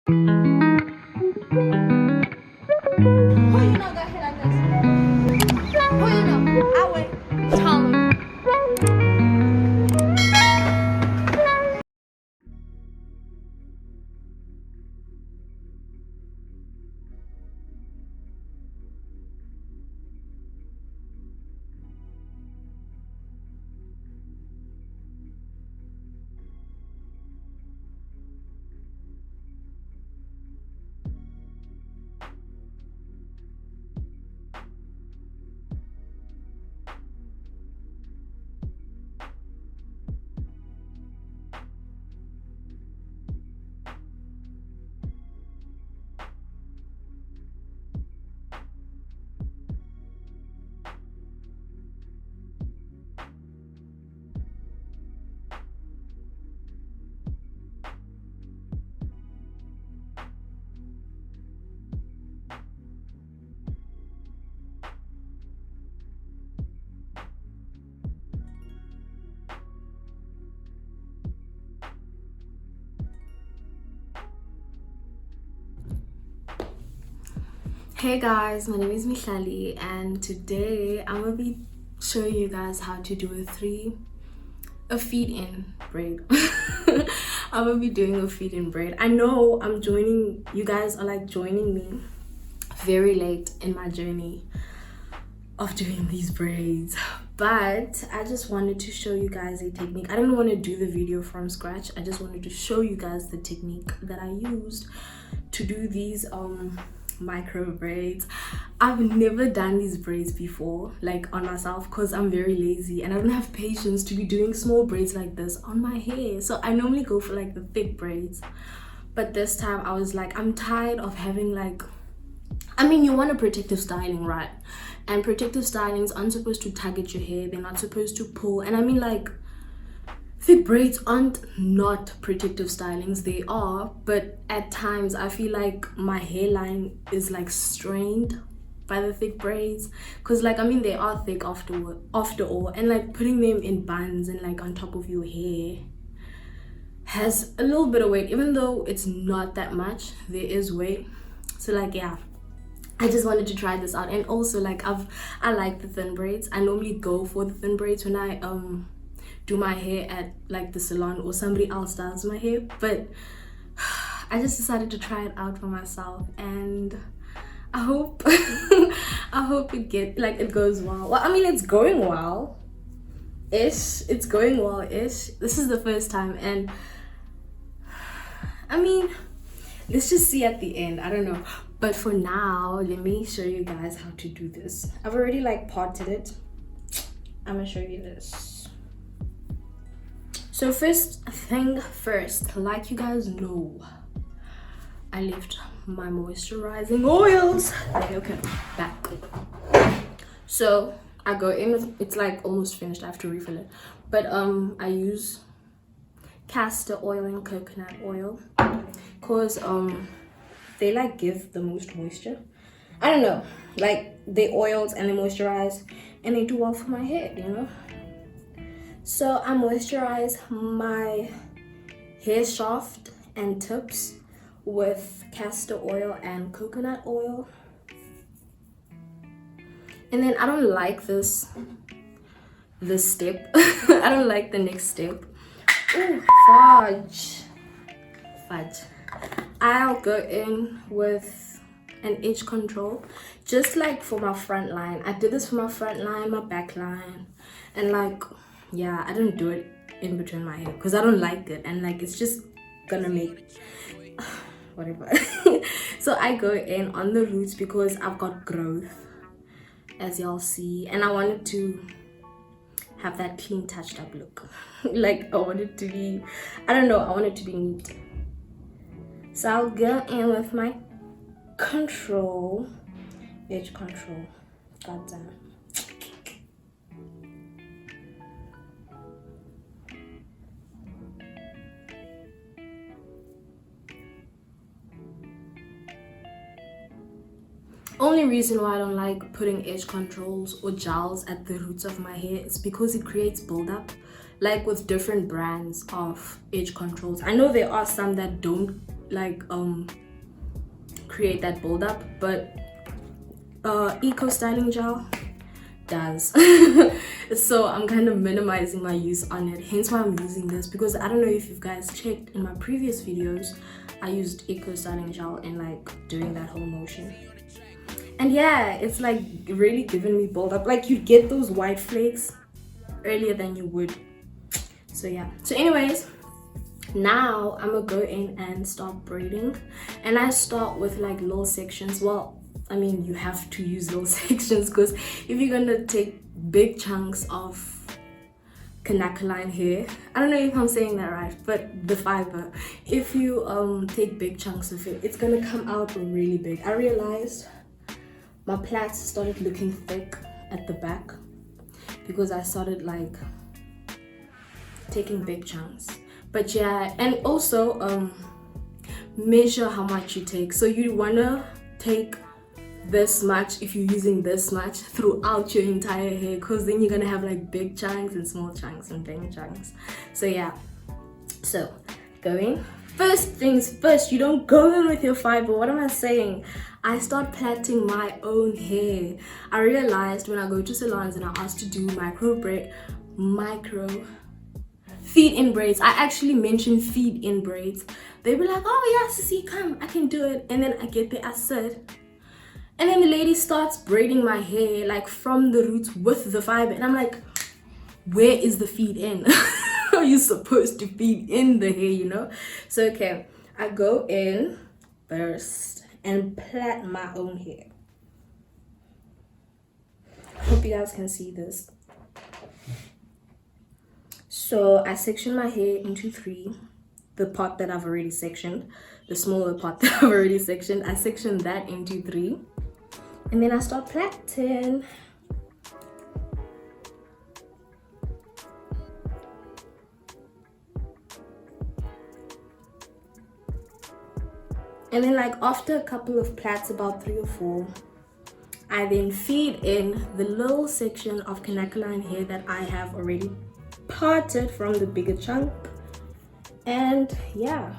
you know got hit like this? Who you know? I win. Tell me. Hey guys, my name is Mihlali and today I'm gonna be showing you guys how to do a feed-in braid. I'm gonna be doing a feed-in braid. I know you guys are like joining me very late in my journey of doing these braids, but I just wanted to show you guys a technique. I didn't want to do the video from scratch. I just wanted to show you guys the technique that I used to do these micro braids. I've never done these braids before, like on myself, because I'm very lazy and I don't have patience to be doing small braids like this on my hair. So I normally go for like the thick braids, but this time I was like, I'm tired of having like, I mean, you want a protective styling, right? And protective stylings aren't supposed to tug at your hair, they're not supposed to pull. And I mean, like, thick braids aren't not protective stylings, they are, but at times I feel like my hairline is like strained by the thick braids, because like, I mean, they are thick after all, and like putting them in buns and like on top of your hair has a little bit of weight. Even though it's not that much, there is weight. So like, yeah, I just wanted to try this out. And also like, I like the thin braids. I normally go for the thin braids when I do my hair at like the salon or somebody else does my hair, but I just decided to try it out for myself, and I hope I hope it goes well. Well, I mean, it's going well ish. It's going well ish. This is the first time, and I mean, let's just see at the end. I don't know, but for now, let me show you guys how to do this. I've already like parted it. I'm gonna show you this. So first thing first, like you guys know, I left my moisturizing oils. Okay, back. So I go in with, it's like almost finished, I have to refill it, but I use castor oil and coconut oil because they like give the most moisture. I don't know, like they oils and they moisturize and they do well for my hair, you know. So I moisturize my hair shaft and tips with castor oil and coconut oil. And then I don't like this step. I don't like the next step. Ooh, fudge. I'll go in with an edge control, just like for my front line. I did this for my front line, my back line, and like, yeah, I don't do it in between my hair because I don't like it, and like it's just gonna make whatever. So I go in on the roots because I've got growth, as y'all see, and I wanted to have that clean, touched up look. Like I want it to be, I don't know, I want it to be neat. So I'll go in with my edge control. God damn. Only reason why I don't like putting edge controls or gels at the roots of my hair is because it creates buildup, like with different brands of edge controls. I know there are some that don't like create that buildup, but eco styling gel does. So I'm kind of minimizing my use on it, hence why I'm using this, because I don't know if you guys checked in my previous videos, I used eco styling gel in like doing that whole motion, and yeah, it's like really giving me buildup. Like you get those white flakes earlier than you would. So yeah, so anyways, now I'm gonna go in and start braiding, and I start with like little sections. Well, I mean, you have to use little sections, because if you're gonna take big chunks of canacoline hair, I don't know if I'm saying that right, but the fiber, if you take big chunks of it, it's gonna come out really big. I realized my plaits started looking thick at the back because I started like taking big chunks. But yeah, and also measure how much you take. So you wanna take this much if you're using this much throughout your entire hair, because then you're gonna have like big chunks and small chunks and big chunks. So yeah, so going first things first, you don't go in with your fiber. What am I saying? I start plaiting my own hair. I realized when I go to salons and I ask to do micro feed in braids, I actually mentioned feed in braids, they be like, oh yeah sissy, come, I can do it. And then I get there, I sit, and then the lady starts braiding my hair like from the roots with the fiber, and I'm like, where is the feed in? Are you supposed to feed in the hair, you know? So okay, I go in first and plait my own hair. Hope you guys can see this. So I section my hair into 3. The part that I've already sectioned, the smaller part that I've already sectioned, I section that into 3. And then I start plaiting. And then like after a couple of plaits, about 3 or 4, I then feed in the little section of canacoline hair that I have already parted from the bigger chunk. And yeah,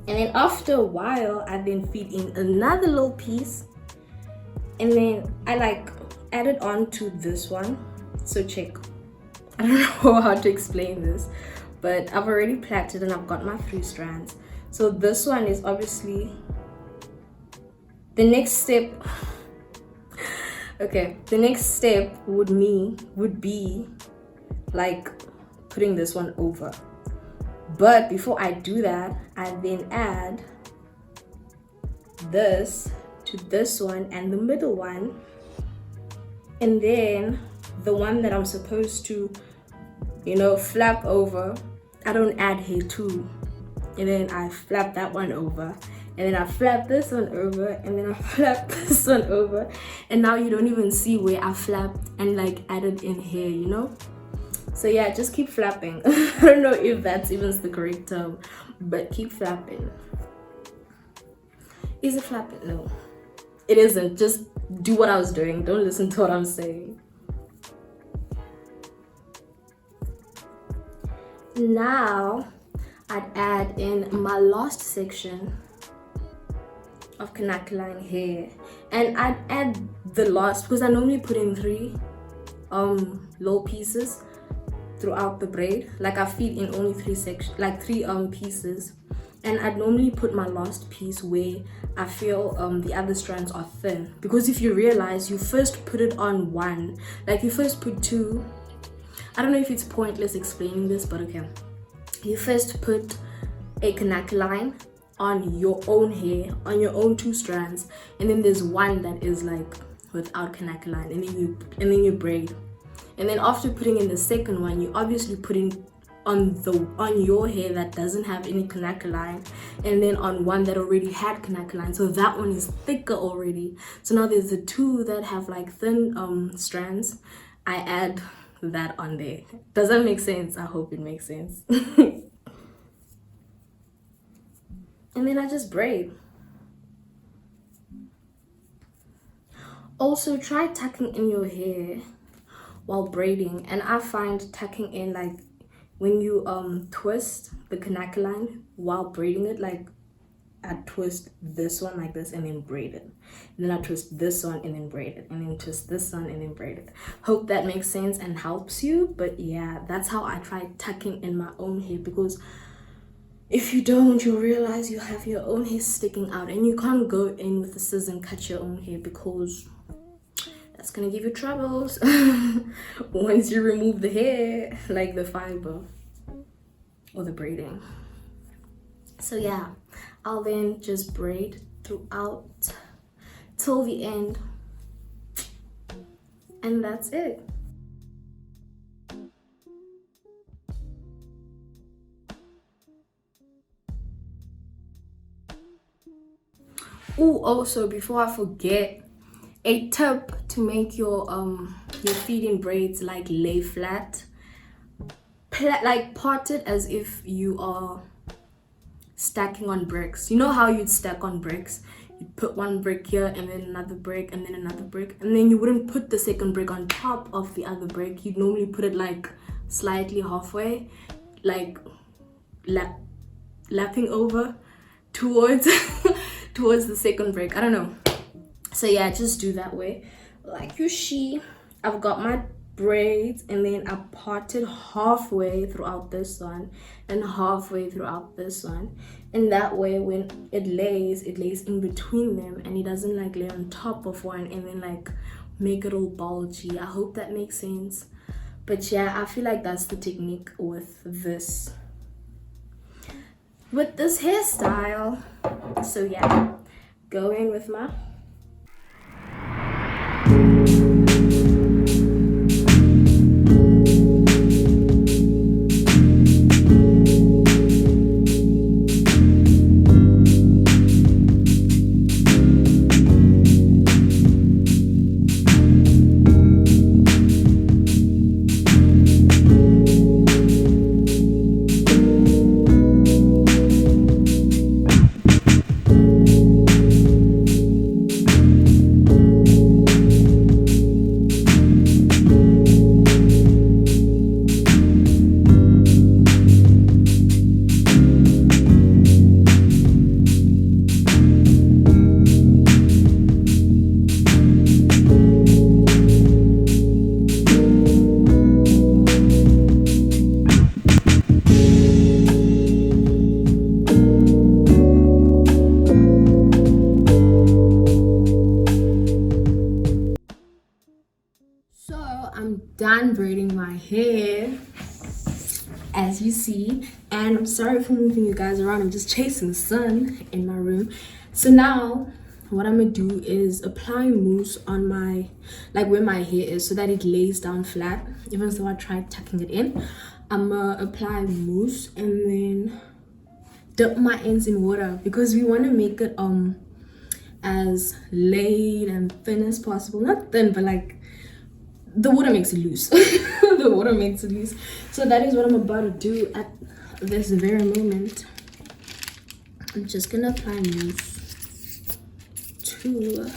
and then after a while I then feed in another little piece, and then I like add it on to this one. So check, I don't know how to explain this, but I've already plaited and I've got my 3 strands. So this one is obviously the next step. Okay, the next step would be like putting this one over. But before I do that, I then add this to this one and the middle one, and then the one that I'm supposed to, you know, flap over, I don't add hair too, and then I flap that one over, and then I flap this one over, and then I flap this one over, and now you don't even see where I flapped and like added in hair, you know? So yeah, just keep flapping. I don't know if that's even the correct term, but keep flapping. Is it flapping? No, it isn't. Just do what I was doing. Don't listen to what I'm saying. Now I'd add in my last section of canacoline hair, and I'd add the last, because I normally put in 3 little pieces throughout the braid. Like I feed in only 3 sections, like 3 pieces, and I'd normally put my last piece where I feel the other strands are thin, because if you realize, you first put it on 1, like you first put 2. I don't know if it's pointless explaining this, but okay, you first put a canacoline on your own hair, on your own 2 strands, and then there's one that is like without canacoline, and then you braid. And then after putting in the second one, you obviously put in on your hair that doesn't have any canacoline, and then on one that already had canacoline, so that one is thicker already. So now there's the 2 that have like thin strands. I add that on there. Does that make sense? I hope it makes sense. And then I just braid. Also, try tucking in your hair while braiding, and I find tucking in, like when you twist, the connect line while braiding it. Like I twist this one like this and then braid it, and then I twist this one and then braid it, and then twist this one and then braid it. Hope that makes sense and helps you. But yeah, that's how I try tucking in my own hair, because if you don't, you'll realize you have your own hair sticking out, and you can't go in with a scissors and cut your own hair, because that's gonna give you troubles once you remove the hair, like the fiber or the braiding. So yeah, I'll then just braid throughout till the end, and that's it. Oh, also before I forget, a tip to make your feed-in braids like lay flat, like part it as if you are stacking on bricks. You know how you'd stack on bricks? You'd put one brick here and then another brick and then another brick, and then you wouldn't put the second brick on top of the other brick. You'd normally put it like slightly halfway, like lapping over towards towards the second brick. I don't know. So yeah, just do that way. Like you see, I've got my braids, and then I parted halfway throughout this one and halfway throughout this one, and that way when it lays in between them, and it doesn't like lay on top of one and then like make it all bulgy. I hope that makes sense. But yeah, I feel like that's the technique with this hairstyle. So yeah, go in with my done braiding my hair, as you see. And I'm sorry for moving you guys around, I'm just chasing the sun in my room. So now what I'm gonna do is apply mousse on my, like where my hair is, so that it lays down flat. Even though I tried tucking it in, I'm gonna apply mousse and then dip my ends in water, because we want to make it as laid and thin as possible. Not thin, but like the water makes it loose. The water makes it loose. So that is what I'm about to do at this very moment. I'm just gonna apply mousse to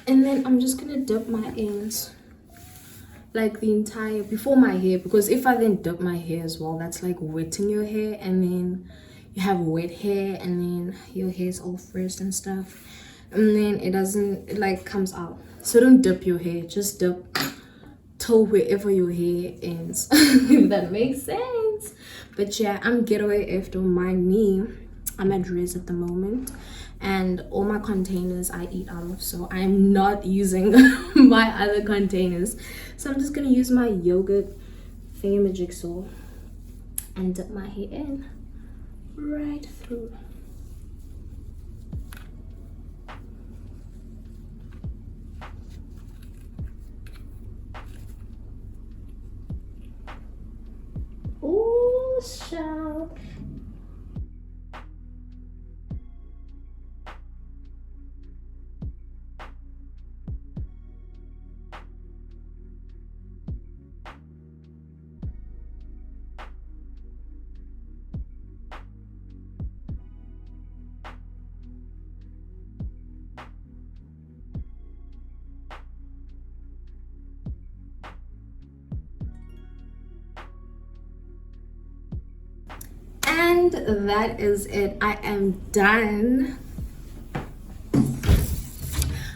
and then I'm just gonna dip my ends like the entire before my hair, because if I then dip my hair as well, that's like wetting your hair, and then you have wet hair and then your hair is all frizzed and stuff, and then it like comes out. So don't dip your hair, just dip till wherever your hair ends. If that makes sense. But yeah, I'm getaway if don't mind me. I'm at Riz at the moment, and all my containers I eat out of, so I'm not using my other containers. So I'm just gonna use my yogurt thingamajigsaw and dip my hair in right through. Oh, sharp. And that is it. I am done.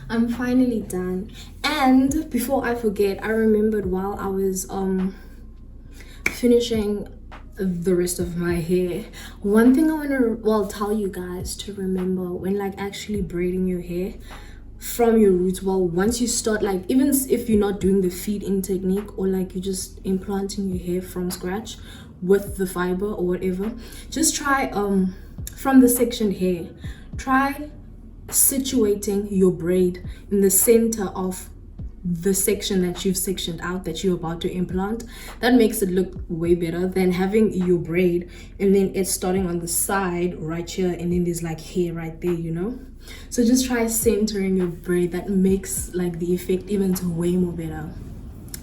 I'm finally done. And before I forget, I remembered while I was finishing the rest of my hair, one thing I want to tell you guys to remember when like actually braiding your hair from your roots. Well, once you start, like even if you're not doing the feed-in technique, or like you're just implanting your hair from scratch with the fiber or whatever, just try from the sectioned hair, try situating your braid in the center of the section that you've sectioned out that you're about to implant. That makes it look way better than having your braid and then it's starting on the side right here and then there's like hair right there, you know. So just try centering your braid. That makes like the effect even way more better.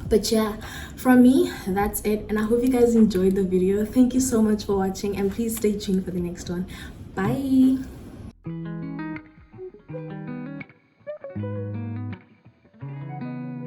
But yeah, from me, that's it, and I hope you guys enjoyed the video. Thank you so much for watching, and please stay tuned for the next one. Bye.